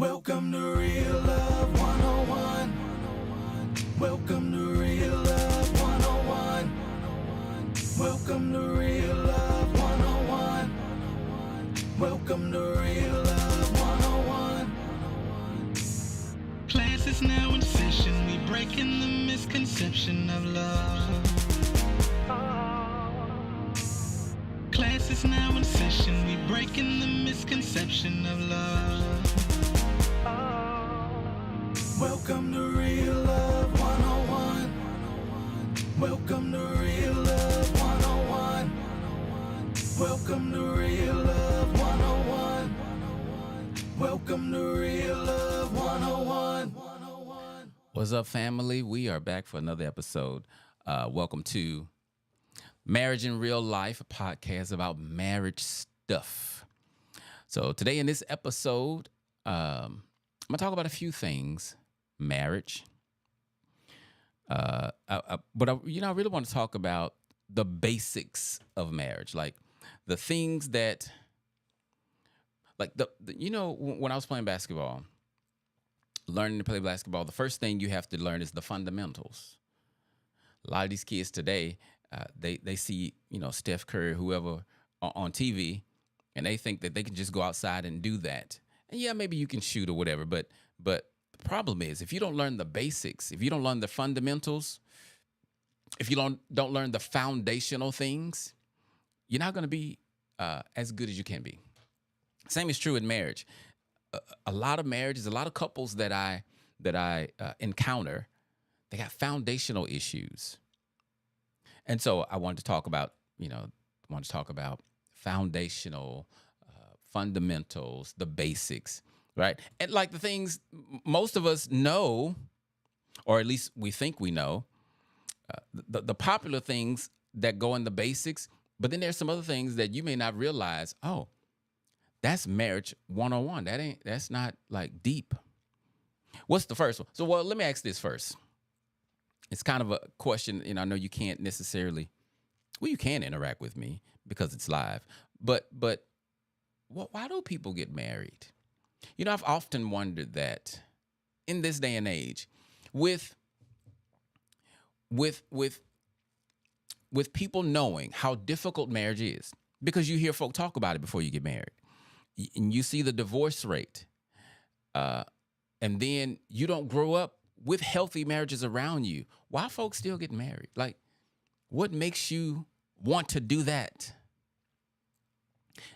Welcome to Real Love 101. Welcome to Real Love 101. Welcome to Real Love 101. Welcome to Real Love 101. Class is now in session. We breaking the misconception of love. Class is now in session. We breaking the misconception of love. Welcome to Real Love 101. Welcome to Real Love 101. Welcome to Real Love 101. Welcome to Real Love 101. What's up, family? We are back for another episode. Welcome to Marriage in Real Life, a podcast about marriage stuff. So today in this episode, I'm going to talk about a few things. Marriage. But I really want to talk about the basics of marriage, like the things that, like when I was playing basketball, learning to play basketball, the first thing you have to learn is the fundamentals. A lot of these kids today, they see Steph Curry, whoever on TV, and they think that they can just go outside and do that. And yeah, maybe you can shoot or whatever, but the problem is if you don't learn the basics, if you don't learn the fundamentals, if you don't learn the foundational things, you're not going to be as good as you can be. Same is true in marriage. A lot of marriages, a lot of couples that I encounter, they got foundational issues. And so I wanted to talk about, foundational fundamentals, the basics, right? And like the things most of us know, or at least we think we know, the popular things that go in the basics, but then there's some other things that you may not realize, oh, that's marriage 101. That's not like deep. What's the first one? So, let me ask this first. It's kind of a question, I know you can't necessarily, you can interact with me because it's live, but why do people get married? I've often wondered that in this day and age, with people knowing how difficult marriage is, because you hear folk talk about it before you get married, and you see the divorce rate, and then you don't grow up with healthy marriages around you. Why folks still get married? Like, what makes you want to do that?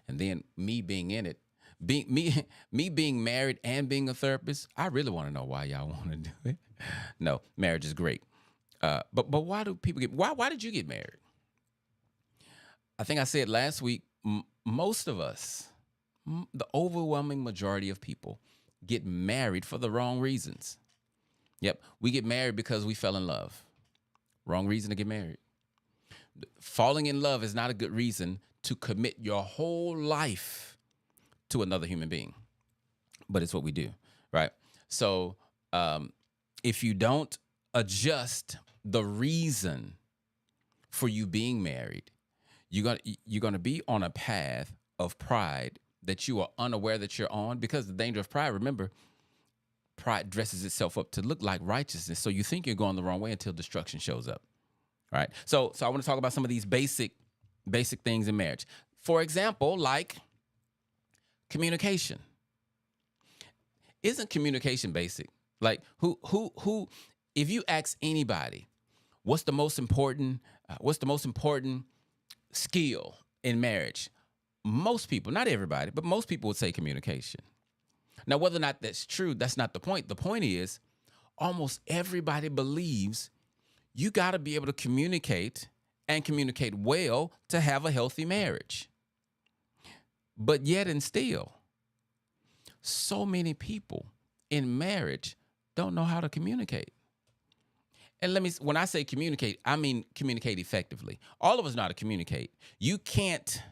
And then me being in it, me being married and being a therapist, I really want to know why y'all want to do it. No, marriage is great. But why do people why did you get married? I think I said last week, most of us, the overwhelming majority of people get married for the wrong reasons. Yep, we get married because we fell in love. Wrong reason to get married. Falling in love is not a good reason to commit your whole life to another human being. But it's what we do, right? So if you don't adjust the reason for you being married, you're gonna be on a path of pride that you are unaware that you're on, because the danger of pride, remember, pride dresses itself up to look like righteousness. So you think you're going the wrong way until destruction shows up. All right. So I want to talk about some of these basic things in marriage. For example, like communication. Isn't communication basic? Like who if you ask anybody, what's the most important skill in marriage? Most people, not everybody, but most people would say communication. Now, whether or not that's true, that's not the point. The point is, almost everybody believes you got to be able to communicate and communicate well to have a healthy marriage. But yet and still, so many people in marriage don't know how to communicate. And when I say communicate, I mean communicate effectively. All of us know how to communicate. You can't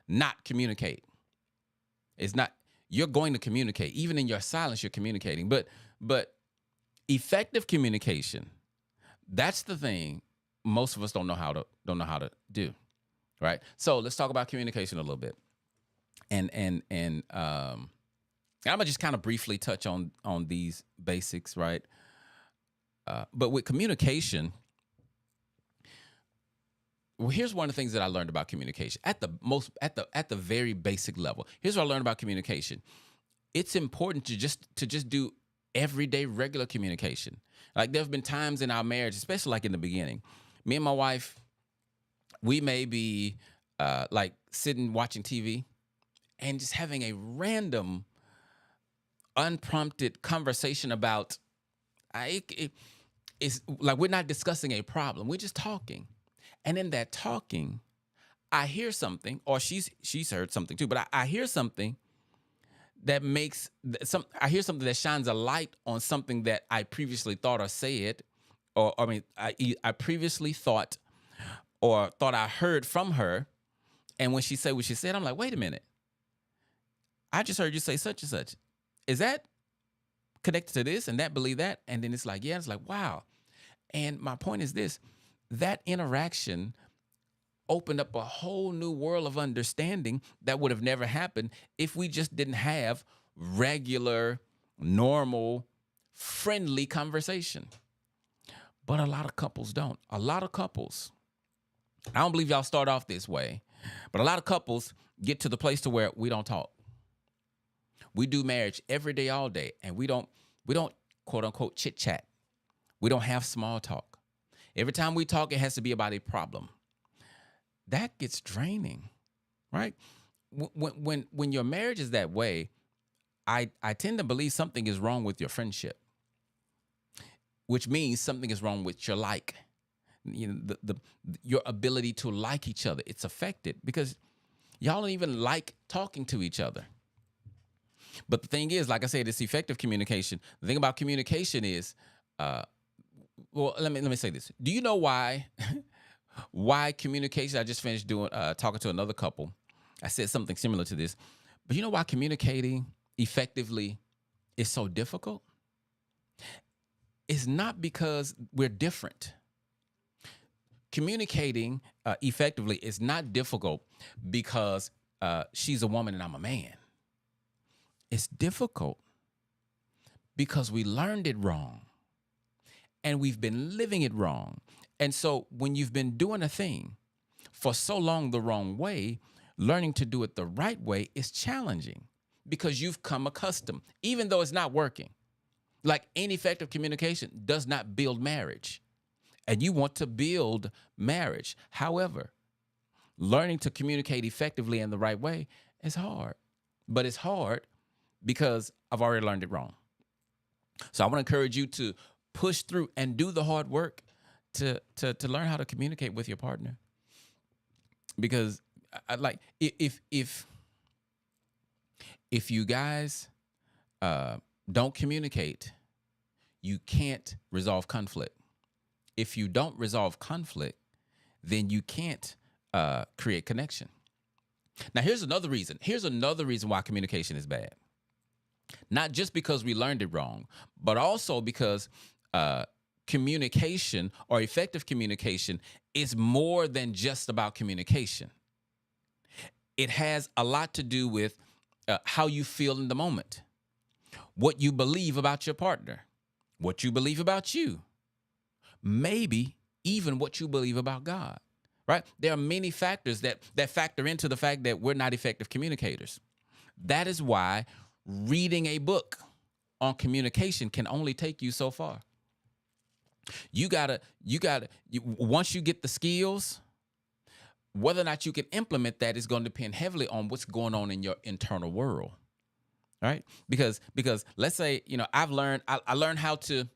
not communicate. You're going to communicate. Even in your silence, you're communicating. But effective communication, that's the thing most of us don't know how to do. Right? So let's talk about communication a little bit. And I'm gonna just kind of briefly touch on these basics, right? But with communication, well, here's one of the things that I learned about communication at the very basic level. Here's what I learned about communication. It's important to just do everyday regular communication. Like there have been times in our marriage, especially like in the beginning, me and my wife, we may be like sitting watching TV and just having a random, unprompted conversation about it's like we're not discussing a problem. We're just talking. And in that talking, I hear something, or she's heard something too, but I hear something that makes I hear something that shines a light on something that I previously thought or said, or I mean, I previously thought I heard from her, and when she said what she said, I'm like, wait a minute, I just heard you say such and such. Is that connected to this and that? Believe that? And then it's like, yeah, it's like, wow. And my point is this: that interaction opened up a whole new world of understanding that would have never happened if we just didn't have regular, normal, friendly conversation. But a lot of couples don't. A lot of couples, I don't believe y'all start off this way, but a lot of couples get to the place to where we don't talk. We do marriage every day, all day, and we don't quote unquote chit chat. We don't have small talk. Every time we talk, it has to be about a problem. That gets draining, right? When your marriage is that way, I tend to believe something is wrong with your friendship, which means something is wrong with your like. You know, your ability to like each other. It's affected because y'all don't even like talking to each other. But the thing is, like I said, it's effective communication. The thing about communication is, well, let me say this. Do you know why? Why communication? I just finished talking to another couple. I said something similar to this, but you know why communicating effectively is so difficult? It's not because we're different. Communicating effectively is not difficult because she's a woman and I'm a man. It's difficult because we learned it wrong and we've been living it wrong. And so when you've been doing a thing for so long the wrong way, learning to do it the right way is challenging because you've come accustomed, even though it's not working. Like ineffective communication does not build marriage, and you want to build marriage. However, learning to communicate effectively in the right way is hard, but it's hard because I've already learned it wrong. So I want to encourage you to push through and do the hard work to learn how to communicate with your partner. Because I like if you guys don't communicate, you can't resolve conflict. If you don't resolve conflict, then you can't create connection. Now, here's another reason. Here's another reason why communication is bad. Not just because we learned it wrong, but also because communication or effective communication is more than just about communication. It has a lot to do with how you feel in the moment, what you believe about your partner, what you believe about you, maybe even what you believe about God, right? There are many factors that factor into the fact that we're not effective communicators. That is why reading a book on communication can only take you so far. Once you get the skills, whether or not you can implement that is going to depend heavily on what's going on in your internal world, right? Because let's say, I learned how to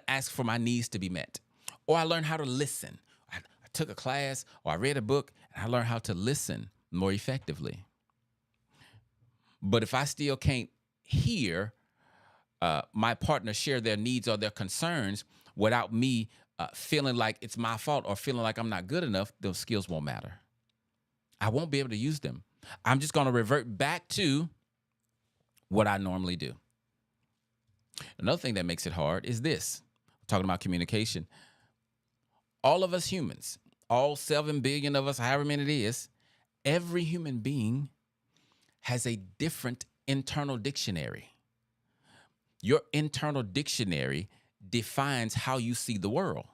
ask for my needs to be met, or I learned how to listen. I took a class or I read a book and I learned how to listen more effectively. But if I still can't hear my partner share their needs or their concerns without me feeling like it's my fault or feeling like I'm not good enough, those skills won't matter. I won't be able to use them. I'm just going to revert back to what I normally do. Another thing that makes it hard is this. Talking about communication. All of us humans, all 7 billion of us, however many it is, every human being has a different internal dictionary. Your internal dictionary defines how you see the world.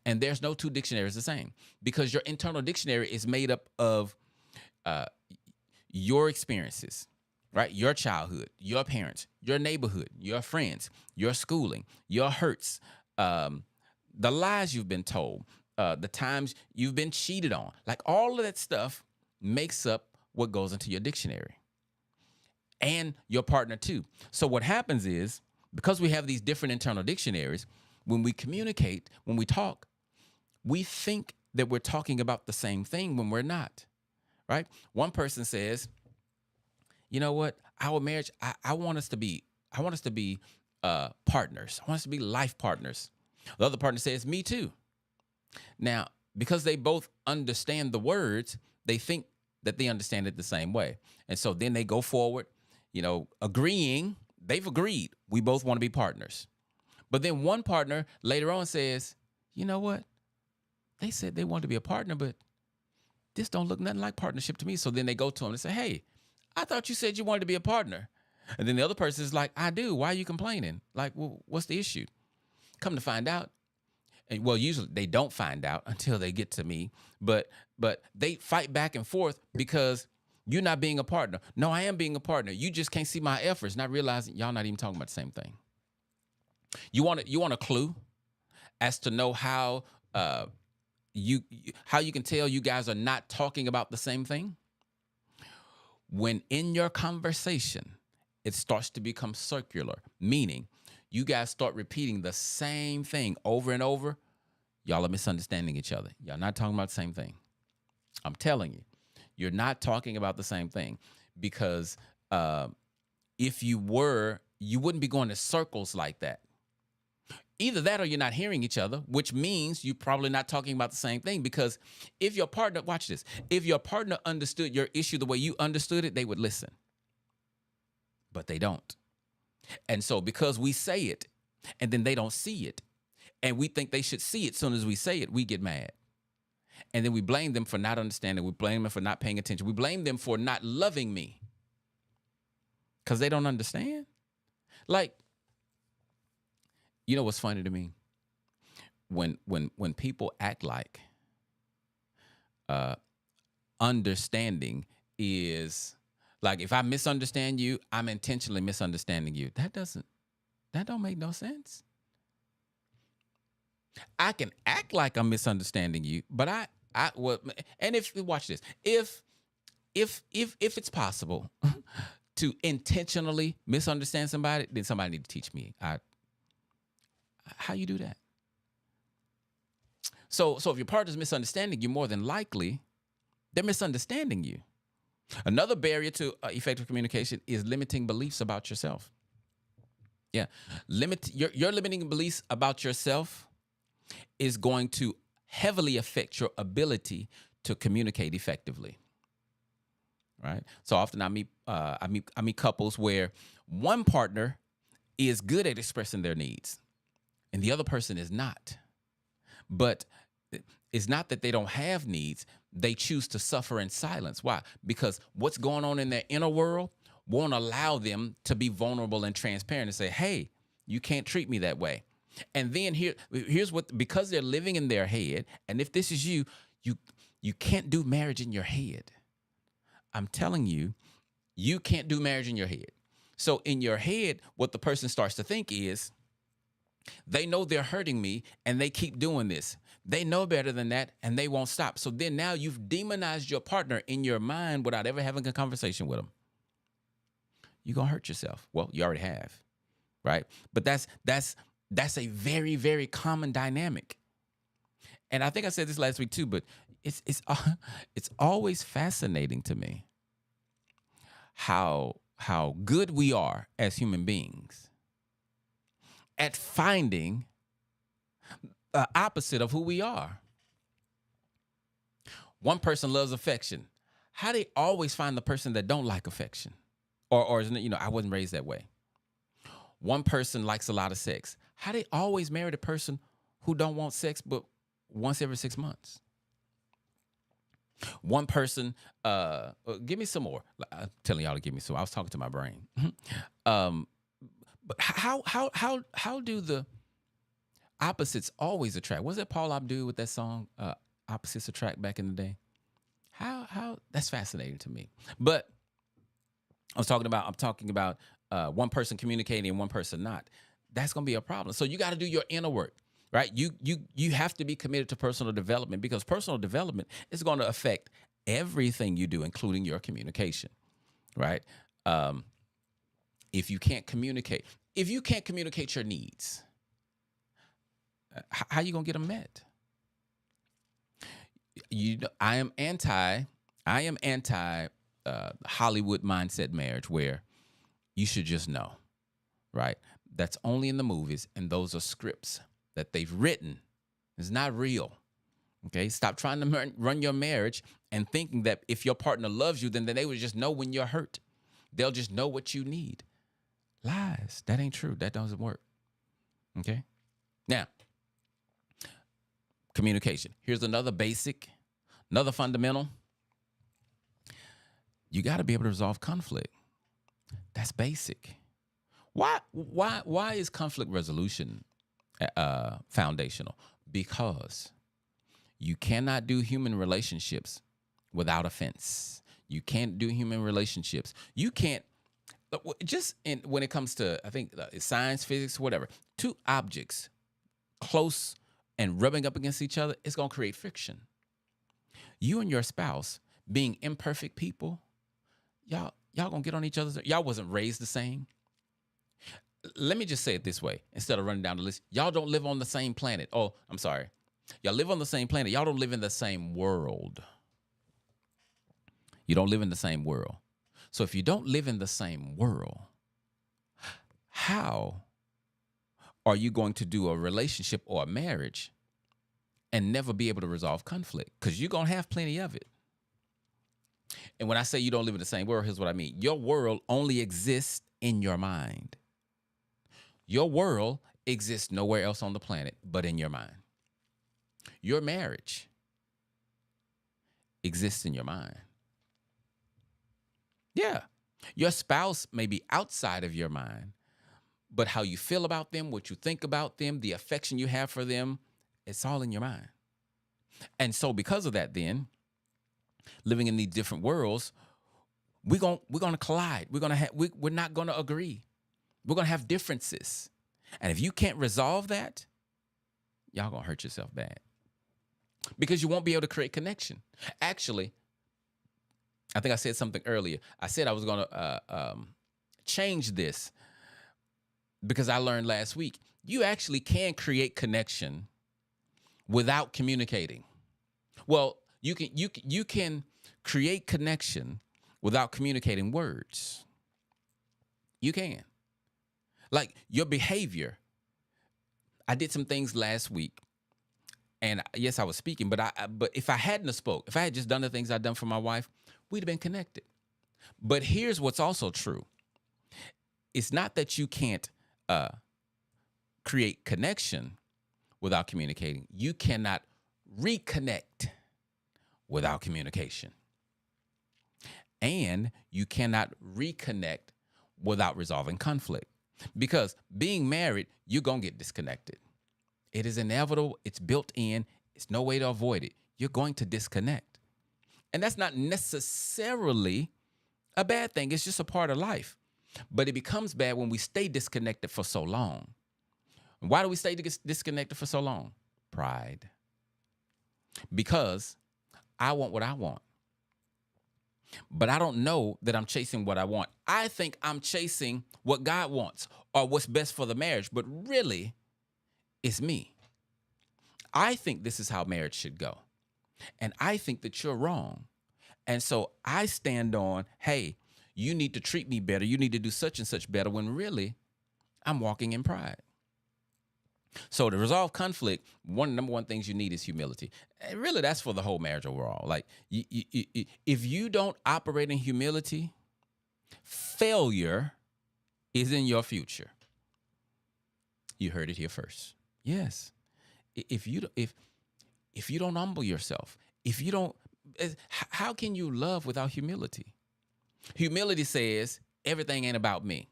And there's no two dictionaries the same, because your internal dictionary is made up of your experiences, right? Your childhood, your parents, your neighborhood, your friends, your schooling, your hurts, the lies you've been told, the times you've been cheated on. Like, all of that stuff makes up what goes into your dictionary, and your partner too. So what happens is, because we have these different internal dictionaries, when we communicate, when we talk, we think that we're talking about the same thing when we're not, right? One person says, you know what, our marriage, I want us to be partners. I want us to be life partners. The other partner says, me too. Now, because they both understand the words, they think that they understand it the same way. And so then they go forward, agreeing. They've agreed. We both want to be partners. But then one partner later on says, you know what? They said they wanted to be a partner, but this don't look nothing like partnership to me. So then they go to him and say, hey, I thought you said you wanted to be a partner. And then the other person is like, I do. Why are you complaining? Like, well, what's the issue? Come to find out. And well, usually they don't find out until they get to me, but they fight back and forth because you're not being a partner. No, I am being a partner. You just can't see my efforts, not realizing y'all not even talking about the same thing. You want a clue as to know how you can tell you guys are not talking about the same thing? When in your conversation, it starts to become circular, meaning you guys start repeating the same thing over and over, y'all are misunderstanding each other. Y'all not talking about the same thing. I'm telling you, you're not talking about the same thing, because if you were, you wouldn't be going in circles like that. Either that or you're not hearing each other, which means you're probably not talking about the same thing, because if your partner, watch this, if your partner understood your issue the way you understood it, they would listen. But they don't. And so because we say it and then they don't see it, and we think they should see it as soon as we say it, we get mad. And then we blame them for not understanding. We blame them for not paying attention. We blame them for not loving me because they don't understand. Like, you know what's funny to me? When people act like understanding is like, if I misunderstand you, I'm intentionally misunderstanding you. That don't make no sense. I can act like I'm misunderstanding you, but and if watch this, if it's possible to intentionally misunderstand somebody, then somebody need to teach me how you do that. So if your partner's misunderstanding you, more than likely they're misunderstanding you. Another barrier to effective communication is limiting beliefs about yourself. Yeah, your limiting beliefs about yourself is going to heavily affect your ability to communicate effectively. Right. So often I meet couples where one partner is good at expressing their needs and the other person is not. But it's not that they don't have needs. They choose to suffer in silence. Why? Because what's going on in their inner world won't allow them to be vulnerable and transparent and say, hey, you can't treat me that way. And then here's what, because they're living in their head, and if this is you can't do marriage in your head. I'm telling you, you can't do marriage in your head. So in your head, what the person starts to think is, they know they're hurting me and they keep doing this. They know better than that and they won't stop. So then now you've demonized your partner in your mind without ever having a conversation with them. You're going to hurt yourself. Well, you already have, right? But that's a very, very common dynamic. And I think I said this last week too, but it's always fascinating to me how good we are as human beings at finding the opposite of who we are. One person loves affection. How do they always find the person that don't like affection? Or I wasn't raised that way. One person likes a lot of sex. How do they always marry the person who don't want sex but once every 6 months? One person, give me some more. I'm telling y'all to give me some. I was talking to my brain. um, but how do the opposites always attract? Was it Paul Abdul with that song, "Opposites Attract" back in the day? How that's fascinating to me. But I'm talking about one person communicating and one person not. That's going to be a problem. So you got to do your inner work, right? You have to be committed to personal development, because personal development is going to affect everything you do, including your communication, right? If you can't communicate your needs, how you going to get them met? I am anti Hollywood mindset marriage, where you should just know, right? That's only in the movies, and those are scripts that they've written. It's not real. Okay, stop trying to run your marriage and thinking that if your partner loves you, then they would just know when you're hurt. They'll just know what you need. Lies. That ain't true. That doesn't work. Okay. Now, communication. Here's another fundamental. You got to be able to resolve conflict. That's basic. Why is conflict resolution foundational? Because you cannot do human relationships without offense. You can't do human relationships. You can't when it comes to, I think, science, physics, whatever. Two objects close and rubbing up against each other, it's gonna create friction. You and your spouse, being imperfect people, y'all gonna get on each other's. Y'all wasn't raised the same. Let me just say it this way, instead of running down the list. Y'all don't live on the same planet. Oh, I'm sorry. Y'all live on the same planet. Y'all don't live in the same world. You don't live in the same world. So if you don't live in the same world, how are you going to do a relationship or a marriage and never be able to resolve conflict? Because you're going to have plenty of it. And when I say you don't live in the same world, here's what I mean. Your world only exists in your mind. Your world exists nowhere else on the planet but in your mind. Your marriage exists in your mind. Yeah. Your spouse may be outside of your mind, but how you feel about them, what you think about them, the affection you have for them, it's all in your mind. And so because of that, then, living in these different worlds, we're gonna collide. We're not gonna agree. We're gonna have differences. And if you can't resolve that, y'all gonna hurt yourself bad. Because you won't be able to create connection. Actually, I think I said something earlier. I said I was gonna change this, because I learned last week you actually can create connection without communicating. Well, you can create connection without communicating words. You can. Like your behavior. I did some things last week, and yes, I was speaking, but if I hadn't have spoke, if I had just done the things I'd done for my wife, we'd have been connected. But here's what's also true. It's not that you can't create connection without communicating. You cannot reconnect without communication. And you cannot reconnect without resolving conflict. Because being married, you're going to get disconnected. It is inevitable. It's built in. It's no way to avoid it. You're going to disconnect. And that's not necessarily a bad thing. It's just a part of life. But it becomes bad when we stay disconnected for so long. Why do we stay disconnected for so long? Pride. Because I want what I want. But I don't know that I'm chasing what I want. I think I'm chasing what God wants or what's best for the marriage, but really, it's me. I think this is how marriage should go. And I think that you're wrong. And so I stand on, hey, you need to treat me better. You need to do such and such better, when really I'm walking in pride. So to resolve conflict, number one things you need is humility. And really, that's for the whole marriage overall. Like, if you don't operate in humility, failure is in your future. You heard it here first. Yes. If you don't humble yourself, if you don't how can you love without humility? Humility says everything ain't about me.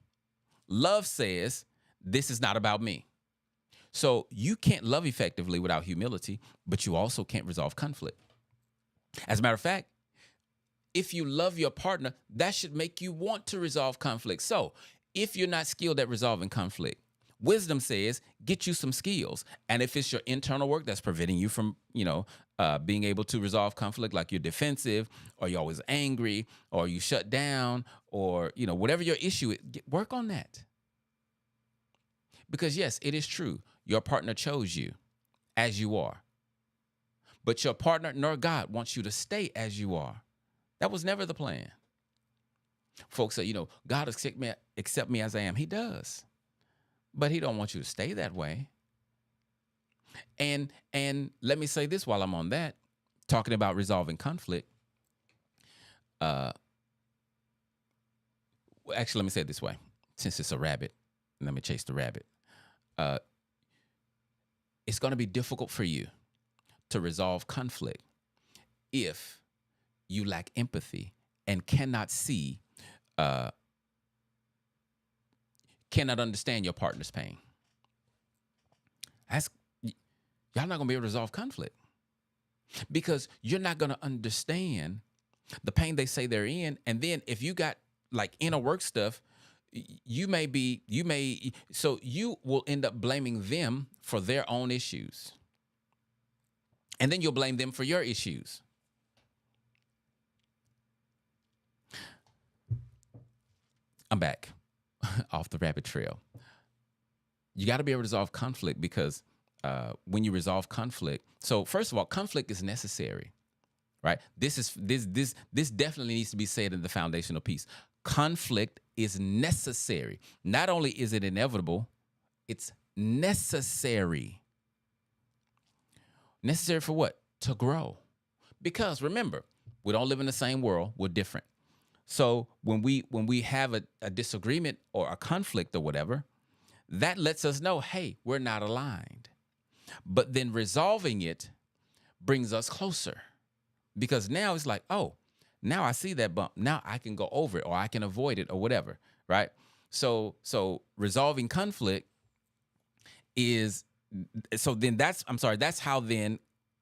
Love says this is not about me. So you can't love effectively without humility, but you also can't resolve conflict. As a matter of fact, if you love your partner, that should make you want to resolve conflict. So if you're not skilled at resolving conflict, wisdom says get you some skills. And if it's your internal work that's preventing you from, being able to resolve conflict, like you're defensive or you're always angry or you shut down or, whatever your issue is, work on that. Because yes, it is true. Your partner chose you as you are. But your partner nor God wants you to stay as you are. That was never the plan. Folks say, God accept me as I am. He does. But he don't want you to stay that way. And let me say this while I'm on that, talking about resolving conflict. Actually, let me say it this way. Since it's a rabbit, let me chase the rabbit. It's going to be difficult for you to resolve conflict if you lack empathy and cannot see, cannot understand your partner's pain. Y'all not going to be able to resolve conflict because you're not going to understand the pain they say they're in. And then if you got like inner work stuff, so you will end up blaming them for their own issues. And then you'll blame them for your issues. I'm back off the rabbit trail. You got to be able to resolve conflict because when you resolve conflict, so first of all, conflict is necessary, right? This definitely needs to be said in the foundational piece. Conflict is necessary. Not only is it inevitable, it's necessary. Necessary for what? To grow. Because remember, we don't live in the same world. We're different. So when we have a disagreement or a conflict or whatever, that lets us know, hey, we're not aligned. But then resolving it brings us closer because now it's like, oh, now I see that bump. Now I can go over it or I can avoid it or whatever, right? So resolving conflict that's how then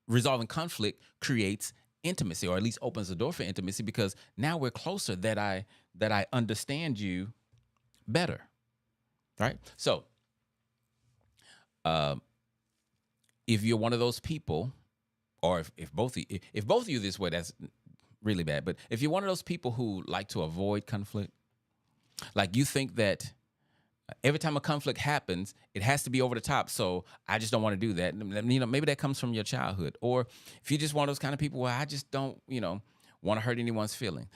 resolving conflict creates intimacy, or at least opens the door for intimacy, because now we're closer, that I understand you better, right? So if you're one of those people, or if both of you this way, that's really bad. But if you're one of those people who like to avoid conflict, like you think that every time a conflict happens, it has to be over the top, so I just don't want to do that. Maybe that comes from your childhood. Or if you're just one of those kind of people where I just don't, want to hurt anyone's feeling,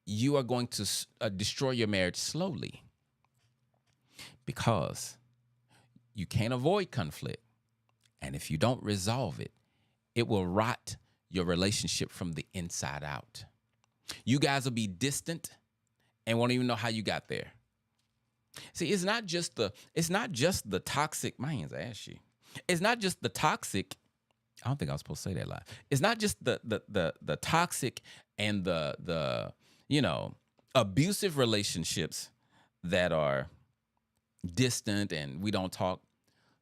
you are going to destroy your marriage slowly because you can't avoid conflict. And if you don't resolve it, it will rot your relationship from the inside out. You guys will be distant and won't even know how you got there. See, it's not just the toxic, my hands are ashy. It's not just the toxic. I don't think I was supposed to say that live. It's not just the toxic and the abusive relationships that are distant and we don't talk.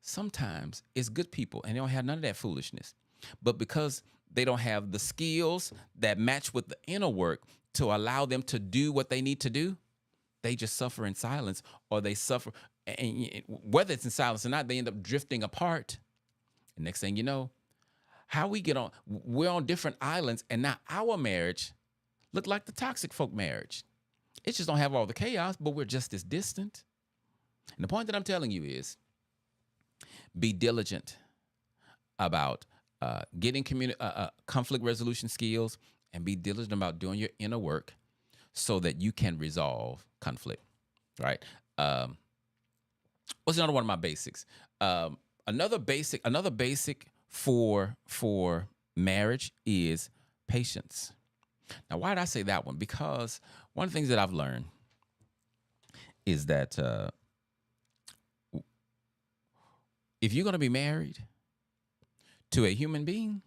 Sometimes it's good people and they don't have none of that foolishness. But because they don't have the skills that match with the inner work to allow them to do what they need to do, they just suffer in silence, or they suffer, and whether it's in silence or not, they end up drifting apart. And next thing you know, how we get on, we're on different islands, and now our marriage look like the toxic folk marriage. It just don't have all the chaos, but we're just as distant. And the point that I'm telling you is, be diligent about getting conflict resolution skills, and be diligent about doing your inner work so that you can resolve conflict, right? What's another one of my basics? Another basic for marriage is patience. Now, why did I say that one? Because one of the things that I've learned is that if you're going to be married to a human being,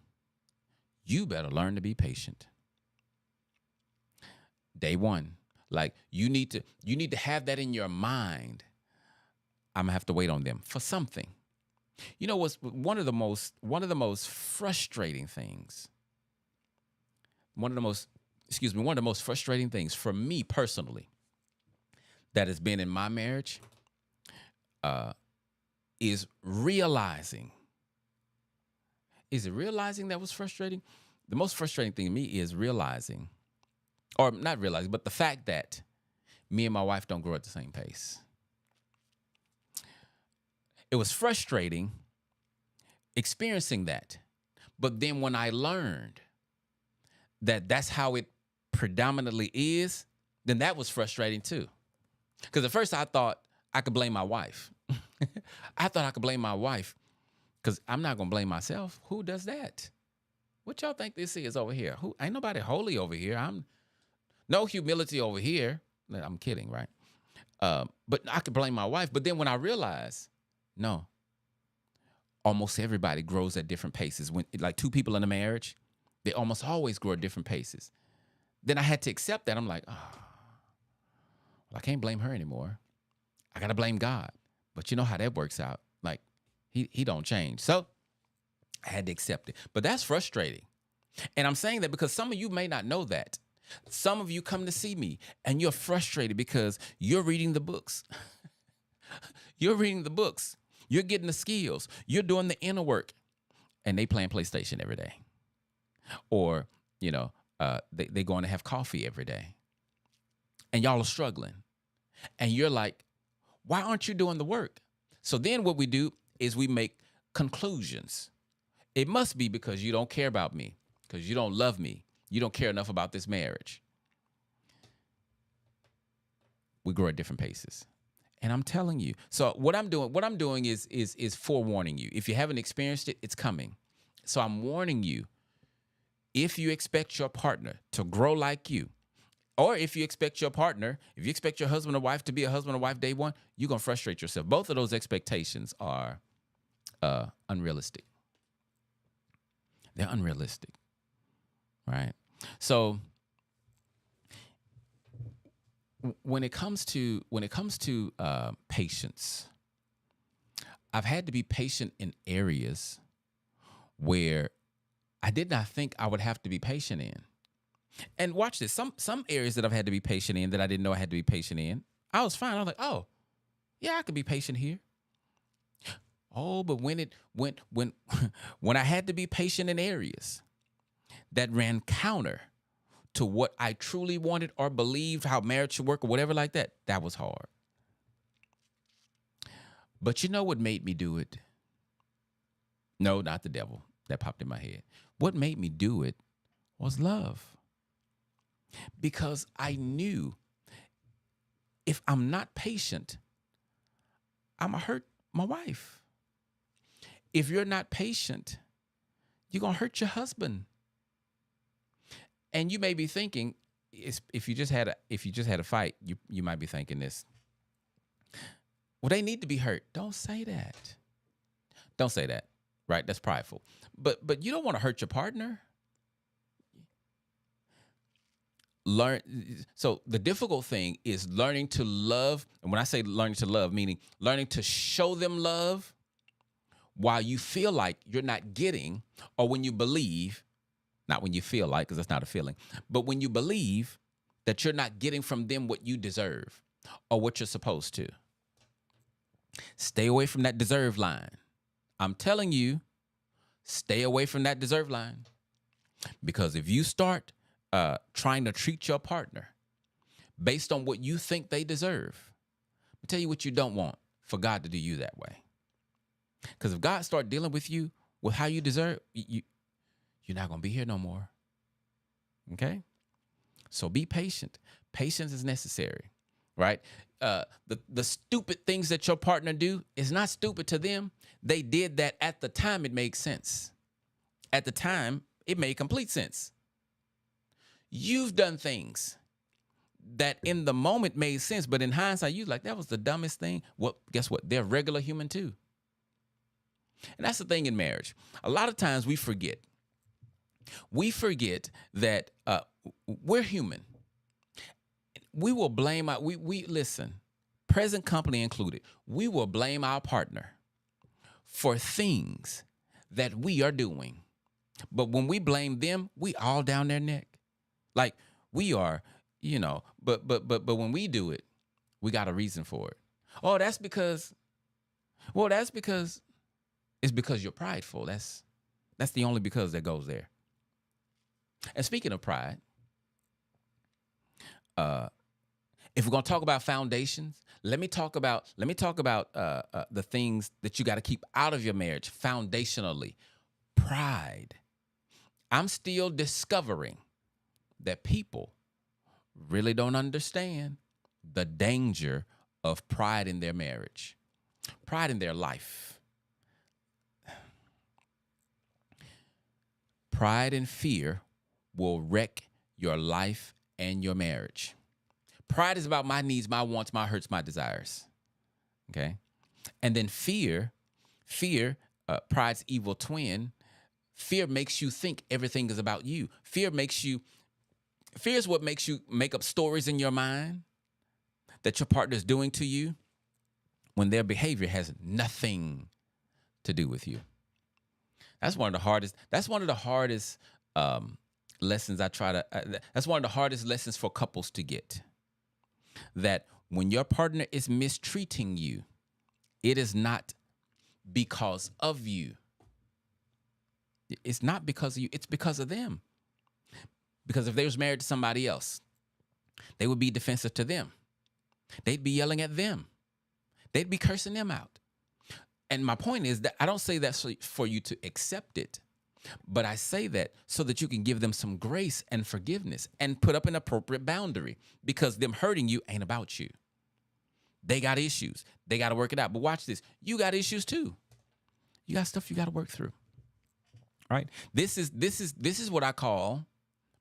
you better learn to be patient. Day one, like you need to have that in your mind. I'm gonna have to wait on them for something. You know what's one of the most frustrating things? One of the most frustrating things for me personally that has been in my marriage is realizing. Is it realizing that was frustrating? The most frustrating thing to me is realizing, or not realizing, but the fact that me and my wife don't grow at the same pace. It was frustrating experiencing that. But then when I learned that that's how it predominantly is, then that was frustrating too. Because at first I thought I could blame my wife. I thought I could blame my wife because I'm not going to blame myself. Who does that? What y'all think this is over here? Ain't nobody holy over here. No humility over here. I'm kidding, right? But I could blame my wife. But then when I realized, no, almost everybody grows at different paces. When like two people in a marriage, they almost always grow at different paces. Then I had to accept that. I'm like, oh, well, I can't blame her anymore. I got to blame God. But you know how that works out. Like, he don't change. So I had to accept it. But that's frustrating. And I'm saying that because some of you may not know that. Some of you come to see me and you're frustrated because you're reading the books. You're reading the books. You're getting the skills. You're doing the inner work. And they playing PlayStation every day. Or, they going to have coffee every day. And y'all are struggling. And you're like, why aren't you doing the work? So then what we do is we make conclusions. It must be because you don't care about me, because you don't love me. You don't care enough about this marriage. We grow at different paces. And I'm telling you. So what I'm doing is forewarning you. If you haven't experienced it, it's coming. So I'm warning you. If you expect your partner to grow like you, or if you expect your husband or wife to be a husband or wife day one, you're going to frustrate yourself. Both of those expectations are unrealistic. They're unrealistic, right? So when it comes to patience, I've had to be patient in areas where I did not think I would have to be patient in. And watch this. Some areas that I've had to be patient in that I didn't know I had to be patient in, I was fine. I was like, oh, yeah, I could be patient here. Oh, but when I had to be patient in areas that ran counter to what I truly wanted or believed how marriage should work or whatever like that, that was hard. But you know what made me do it? No, not the devil. That popped in my head. What made me do it was love. Because I knew if I'm not patient, I'm going to hurt my wife. If you're not patient, you're going to hurt your husband. And you may be thinking, if you just had a fight, you might be thinking this. Well, they need to be hurt. Don't say that. Don't say that, right? That's prideful. But you don't want to hurt your partner. So the difficult thing is learning to love. And when I say learning to love, meaning learning to show them love while you feel like you're not getting, or when you believe, not when you feel like, because that's not a feeling, but when you believe that you're not getting from them what you deserve or what you're supposed to. Stay away from that deserve line. I'm telling you, stay away from that deserve line. Because if you start trying to treat your partner based on what you think they deserve, I'll tell you what you don't want, for God to do you that way. Because if God start dealing with you with how you deserve, you're not going to be here no more. Okay? So be patient. Patience is necessary, right? The stupid things that your partner do is not stupid to them. They did that at the time it made sense. At the time, it made complete sense. You've done things that in the moment made sense, but in hindsight, you're like, that was the dumbest thing. Well, guess what? They're regular human too. And that's the thing in marriage. A lot of times we forget We forget that we're human. We will blame we listen, present company included. We will blame our partner for things that we are doing. But when we blame them, we all down their neck. Like we are, but when we do it, we got a reason for it. Oh, that's because it's because you're prideful. That's the only because that goes there. And speaking of pride, if we're gonna talk about foundations, let me talk about the things that you got to keep out of your marriage foundationally. Pride. I'm still discovering that people really don't understand the danger of pride in their marriage, pride in their life. Pride and fear will wreck your life and your marriage. Pride is about my needs, my wants, my hurts, my desires. Okay? And then fear, pride's evil twin. Fear makes you think everything is about you. Fear is what makes you make up stories in your mind that your partner is doing to you when their behavior has nothing to do with you. That's one of the hardest lessons that's one of the hardest lessons for couples to get. That when your partner is mistreating you, it is not because of you. It's not because of you, it's because of them. Because if they was married to somebody else, they would be defensive to them. They'd be yelling at them. They'd be cursing them out. And my point is that I don't say that for you to accept it, but I say that so that you can give them some grace and forgiveness and put up an appropriate boundary, because them hurting you ain't about you. They got issues. They got to work it out. But watch this. You got issues too. You got stuff you got to work through. All right? This is what I call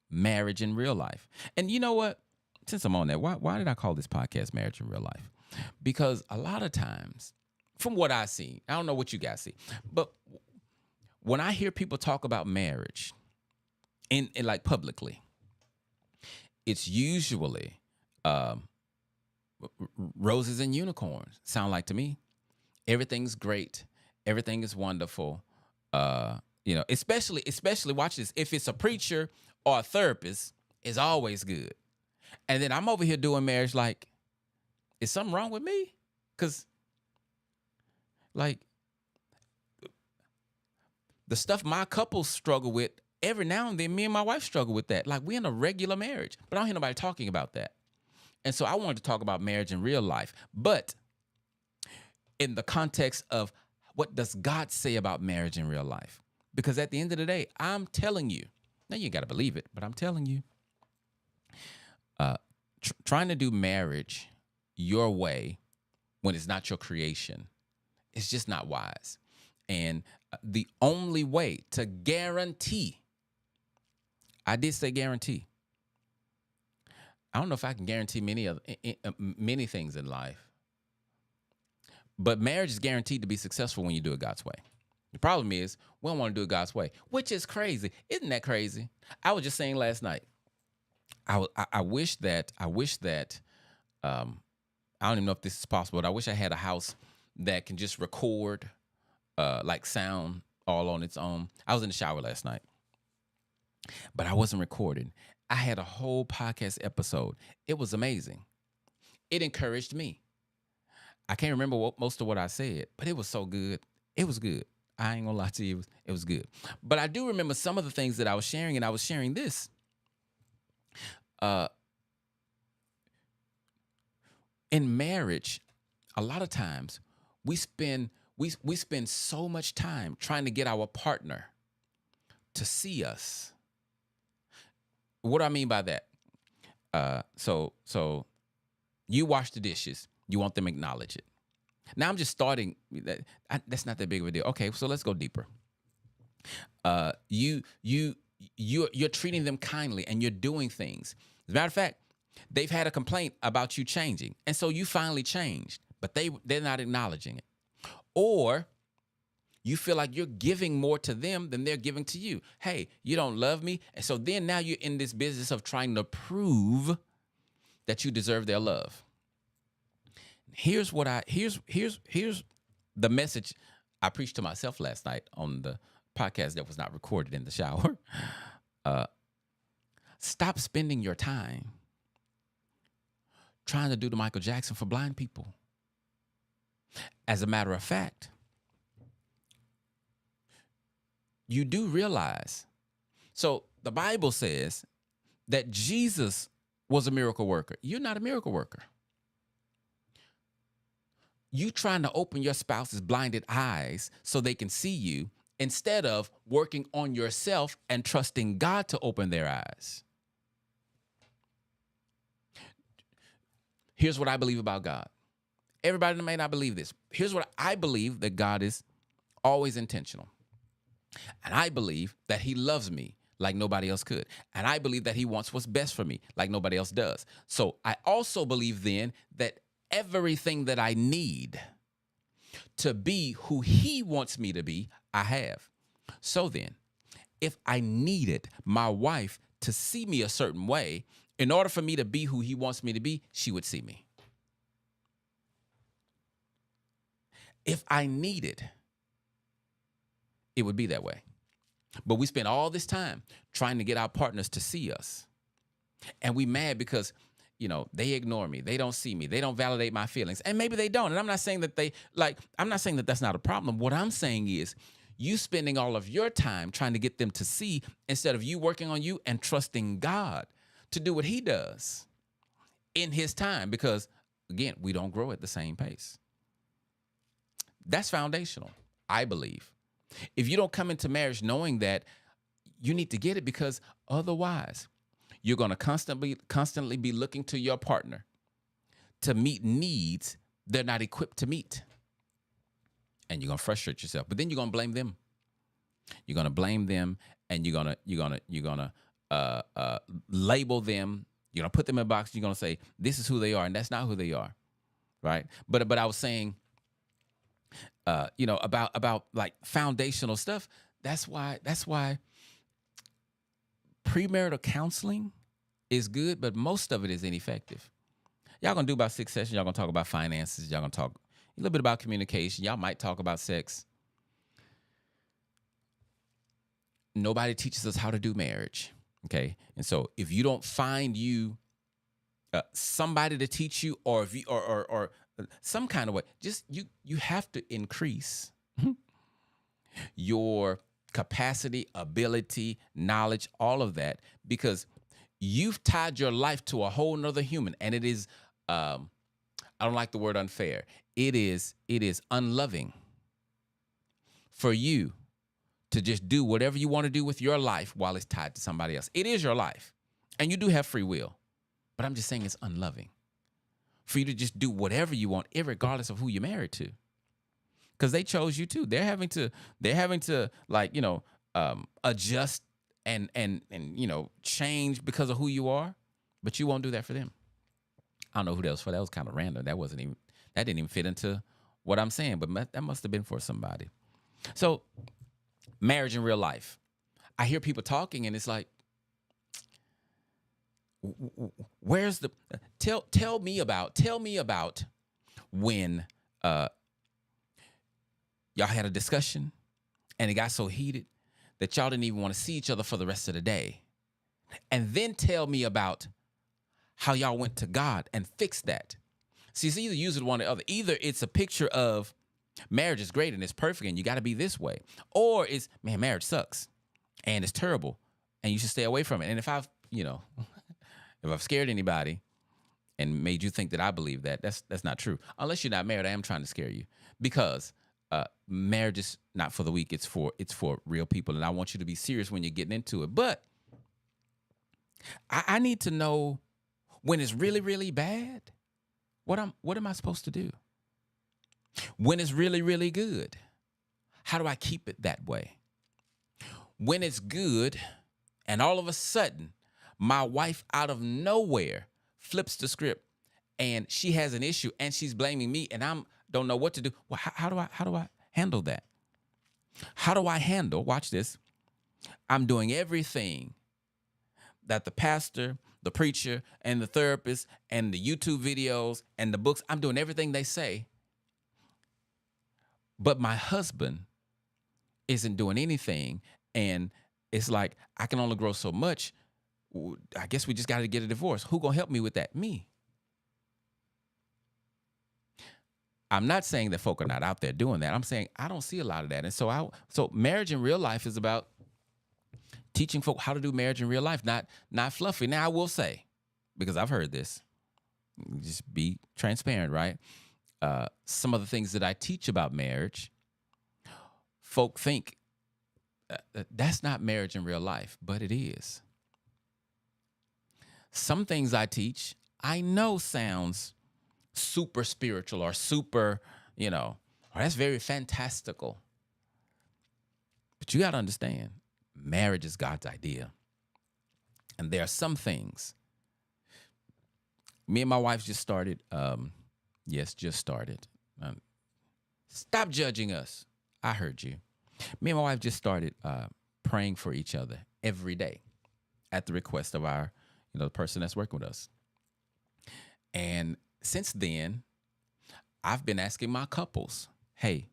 marriage in real life. And you know what? Since I'm on that, why did I call this podcast Marriage in Real Life? Because a lot of times, from what I see, I don't know what you guys see, but when I hear people talk about marriage in like publicly, it's usually roses and unicorns, sound like to me. Everything's great. Everything is wonderful. Especially watch this. If it's a preacher or a therapist, it's always good. And then I'm over here doing marriage like, is something wrong with me? Because, like, the stuff my couples struggle with, every now and then, me and my wife struggle with that. Like, we're in a regular marriage, but I don't hear nobody talking about that. And so I wanted to talk about marriage in real life, but in the context of what does God say about marriage in real life? Because at the end of the day, I'm telling you, now you got to believe it, but I'm telling you, trying to do marriage your way when it's not your creation is just not wise. And the only way to guarantee, I did say guarantee. I don't know if I can guarantee many things in life, but marriage is guaranteed to be successful when you do it God's way. The problem is we don't want to do it God's way, which is crazy. Isn't that crazy? I was just saying last night, I wish that I don't even know if this is possible, but I wish I had a house that can just record like sound all on its own. I was in the shower last night, but I wasn't recording. I had a whole podcast episode. It was amazing. It encouraged me. I can't remember most of what I said, but it was so good. It was good. I ain't gonna lie to you. It was good. But I do remember some of the things that I was sharing, and I was sharing this. In marriage, a lot of times we spend so much time trying to get our partner to see us. What do I mean by that? So you wash the dishes, you want them to acknowledge it. Now I'm just starting. That's not that big of a deal. Okay, so let's go deeper. You're treating them kindly and you're doing things. As a matter of fact, they've had a complaint about you changing, and so you finally changed, but they're not acknowledging it. Or You feel like you're giving more to them than they're giving to you. Hey, you don't love me. And so then now you're in this business of trying to prove that you deserve their love. Here's the message I preached to myself last night on the podcast that was not recorded in the shower. Stop spending your time trying to do the Michael Jackson for blind people. As a matter of fact, you do realize, so the Bible says that Jesus was a miracle worker. You're not a miracle worker. You trying to open your spouse's blinded eyes so they can see you instead of working on yourself and trusting God to open their eyes. Here's what I believe about God. Everybody may not believe this. Here's what I believe, that God is always intentional. And I believe that he loves me like nobody else could. And I believe that he wants what's best for me like nobody else does. So I also believe then that everything that I need to be who he wants me to be, I have. So then, if I needed my wife to see me a certain way, in order for me to be who he wants me to be, she would see me. If I needed, it would be that way. But we spend all this time trying to get our partners to see us. And we mad because, they ignore me. They don't see me. They don't validate my feelings. And maybe they don't. And I'm not saying that I'm not saying that that's not a problem. What I'm saying is you spending all of your time trying to get them to see instead of you working on you and trusting God to do what he does in his time. Because, again, we don't grow at the same pace. That's foundational, I believe. If you don't come into marriage knowing that, you need to get it, because otherwise you're going to constantly be looking to your partner to meet needs they're not equipped to meet. And you're going to frustrate yourself. But then you're going to blame them. You're going to blame them, and you're going to label them. You're going to put them in a box. You're going to say, this is who they are, and that's not who they are, right? But I was saying, about like foundational stuff. That's why premarital counseling is good, but most of it is ineffective. Y'all gonna do about 6 sessions. Y'all gonna talk about finances. Y'all gonna talk a little bit about communication. Y'all might talk about sex. Nobody teaches us how to do marriage. Okay, and so if you don't find somebody to teach you, or if you or some kind of way, just you have to increase your capacity, ability, knowledge, all of that, because you've tied your life to a whole nother human. And it is, I don't like the word unfair. It is unloving for you to just do whatever you want to do with your life while it's tied to somebody else. It is your life, and you do have free will, but I'm just saying it's unloving for you to just do whatever you want, irregardless of who you're married to, because they chose you too. They're having to adjust and change because of who you are, but you won't do that for them. I don't know who that was for. That was kind of random. That didn't even fit into what I'm saying, but that must have been for somebody. So, marriage in real life. I hear people talking, and it's like, where's the tell me about when y'all had a discussion and it got so heated that y'all didn't even want to see each other for the rest of the day. And then tell me about how y'all went to God and fixed that. See, it's either use it one or the other. Either it's a picture of marriage is great and it's perfect and you got to be this way, or it's, man, marriage sucks and it's terrible and you should stay away from it. And if I've scared anybody and made you think that I believe that, that's not true. Unless you're not married, I am trying to scare you, because marriage is not for the weak. It's for real people, and I want you to be serious when you're getting into it. But I need to know when it's really, really bad. What am I supposed to do? When it's really, really good, how do I keep it that way? When it's good, and all of a sudden, my wife out of nowhere flips the script and she has an issue and she's blaming me and I don't know what to do. Well, how do I handle that? How do I handle, watch this, I'm doing everything that the pastor, the preacher, and the therapist, and the YouTube videos, and the books, I'm doing everything they say, but my husband isn't doing anything, and it's like, I can only grow so much. I guess we just got to get a divorce. Who gonna help me with that? Me. I'm not saying that folk are not out there doing that. I'm saying I don't see a lot of that. And so marriage in real life is about teaching folk how to do marriage in real life, not fluffy. Now I will say, because I've heard this, just be transparent, right? Some of the things that I teach about marriage, folk think that's not marriage in real life, but it is. Some things I teach, I know sounds super spiritual or super, or that's very fantastical. But you got to understand, marriage is God's idea. And there are some things. Me and my wife just started, just started. Stop judging us. I heard you. Me and my wife just started praying for each other every day at the request of our, the person that's working with us. And since then, I've been asking my couples, hey,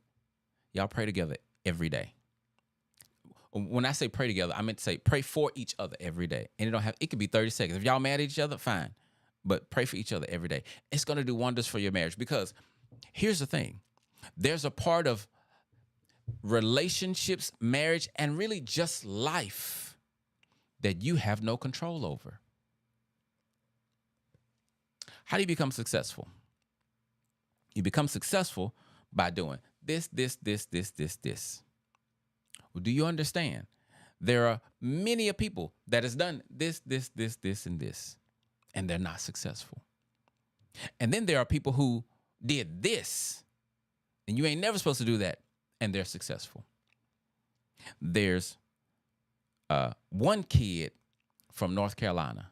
y'all pray together every day. When I say pray together, I meant to say pray for each other every day. And it could be 30 seconds. If y'all mad at each other, fine. But pray for each other every day. It's going to do wonders for your marriage, because here's the thing. There's a part of relationships, marriage, and really just life that you have no control over. How do you become successful? You become successful by doing this. Well, do you understand? There are many people that has done this, and this, and they're not successful. And then there are people who did this, and you ain't never supposed to do that, and they're successful. There's one kid from North Carolina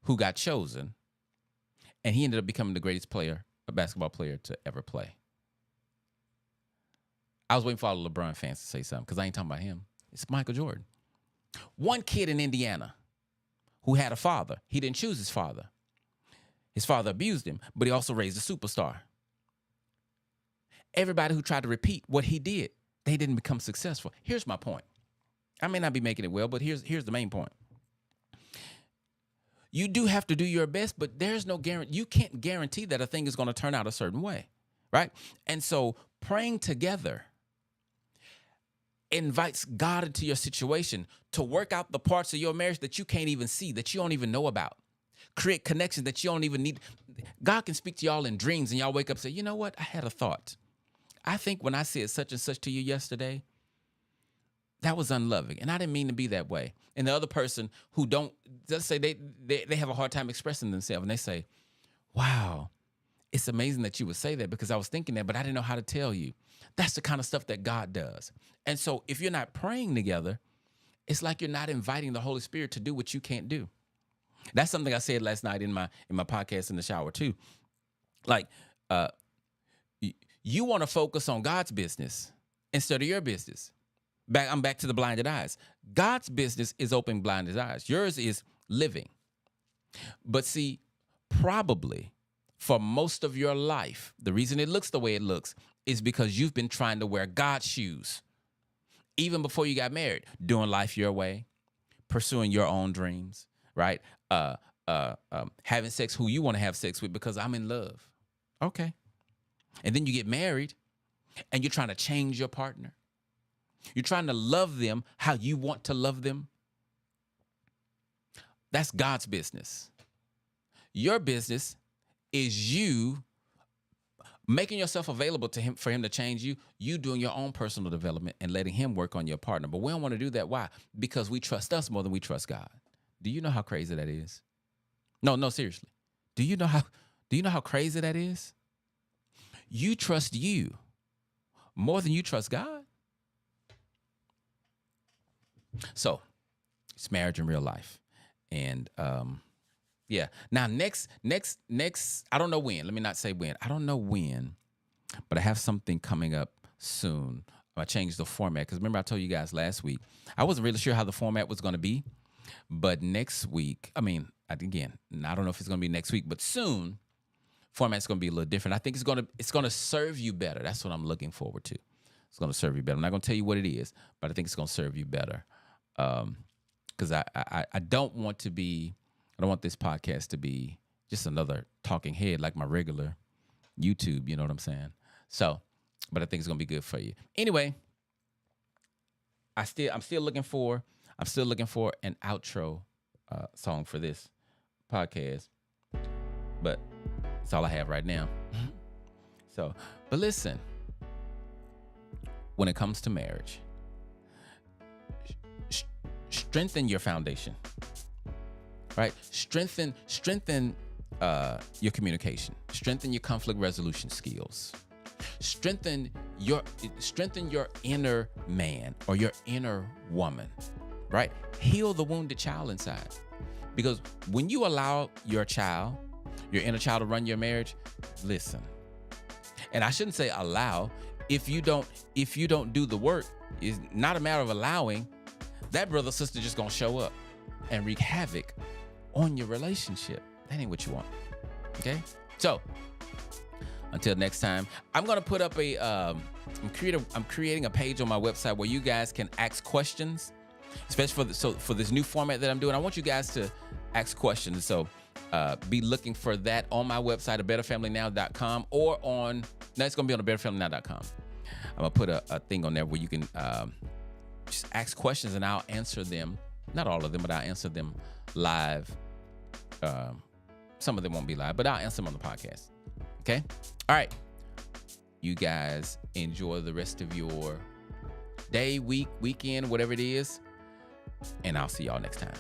who got chosen, and he ended up becoming the greatest basketball player to ever play. I was waiting for all the LeBron fans to say something, because I ain't talking about him. It's Michael Jordan. One kid in Indiana who had a father. He didn't choose his father. His father abused him, but he also raised a superstar. Everybody who tried to repeat what he did, they didn't become successful. Here's my point. I may not be making it well, but here's the main point. You do have to do your best, but there's no guarantee. You can't guarantee that a thing is going to turn out a certain way, right? And so praying together invites God into your situation to work out the parts of your marriage that you can't even see, that you don't even know about. Create connections that you don't even need. God can speak to y'all in dreams, and y'all wake up and say, you know what? I had a thought. I think when I said such and such to you yesterday, that was unloving, and I didn't mean to be that way. And the other person who let's say they have a hard time expressing themselves, and they say, wow, it's amazing that you would say that, because I was thinking that, but I didn't know how to tell you. That's the kind of stuff that God does. And so if you're not praying together, it's like you're not inviting the Holy Spirit to do what you can't do. That's something I said last night in my podcast in the shower too. Like, you want to focus on God's business instead of your business. I'm back to the blinded eyes. God's business is opening blinded eyes. Yours is living. But see, probably for most of your life, the reason it looks the way it looks is because you've been trying to wear God's shoes. Even before you got married, doing life your way, pursuing your own dreams, right? Having sex who you want to have sex with because I'm in love. Okay. And then you get married and you're trying to change your partner. You're trying to love them how you want to love them. That's God's business. Your business is you making yourself available to him for him to change you, you doing your own personal development and letting him work on your partner. But we don't want to do that. Why? Because we trust us more than we trust God. Do you know how crazy that is? No, seriously. Do you know how crazy that is? You trust you more than you trust God. So it's marriage in real life. And yeah. Now next, I don't know when. Let me not say when. I don't know when, but I have something coming up soon I changed the format because remember I told you guys last week I wasn't really sure how the format was going to be, but next week, I mean, again, I don't know if it's going to be next week, but soon, format's going to be a little different. I think it's going to serve you better. That's what I'm looking forward to. It's going to serve you better. I'm not going to tell you what it is, but I think it's going to serve you better. Because I don't want this podcast to be just another talking head like my regular YouTube. You know what I'm saying? So. But I think it's gonna be good for you. Anyway, I'm still looking for an outro song for this podcast, but that's all I have right now. So, but listen, when it comes to marriage, strengthen your foundation, right? Strengthen your communication. Strengthen your conflict resolution skills. Strengthen your inner man or your inner woman, right? Heal the wounded child inside. Because when you allow your inner child to run your marriage, listen. And I shouldn't say allow. If you don't do the work, it's not a matter of allowing. That brother or sister just gonna show up and wreak havoc on your relationship. That ain't what you want. Okay? So until next time, I'm gonna put up I'm creating a page on my website where you guys can ask questions, especially for this new format that I'm doing. I want you guys to ask questions. So be looking for that on my website, abetterfamilynow.com, or it's gonna be on abetterfamilynow.com. I'm gonna put a thing on there where you can just ask questions and I'll answer them. Not all of them, but I'll answer them live. Some of them won't be live, but I'll answer them on the podcast. Okay? All right. You guys enjoy the rest of your day, week, weekend, whatever it is. And I'll see y'all next time.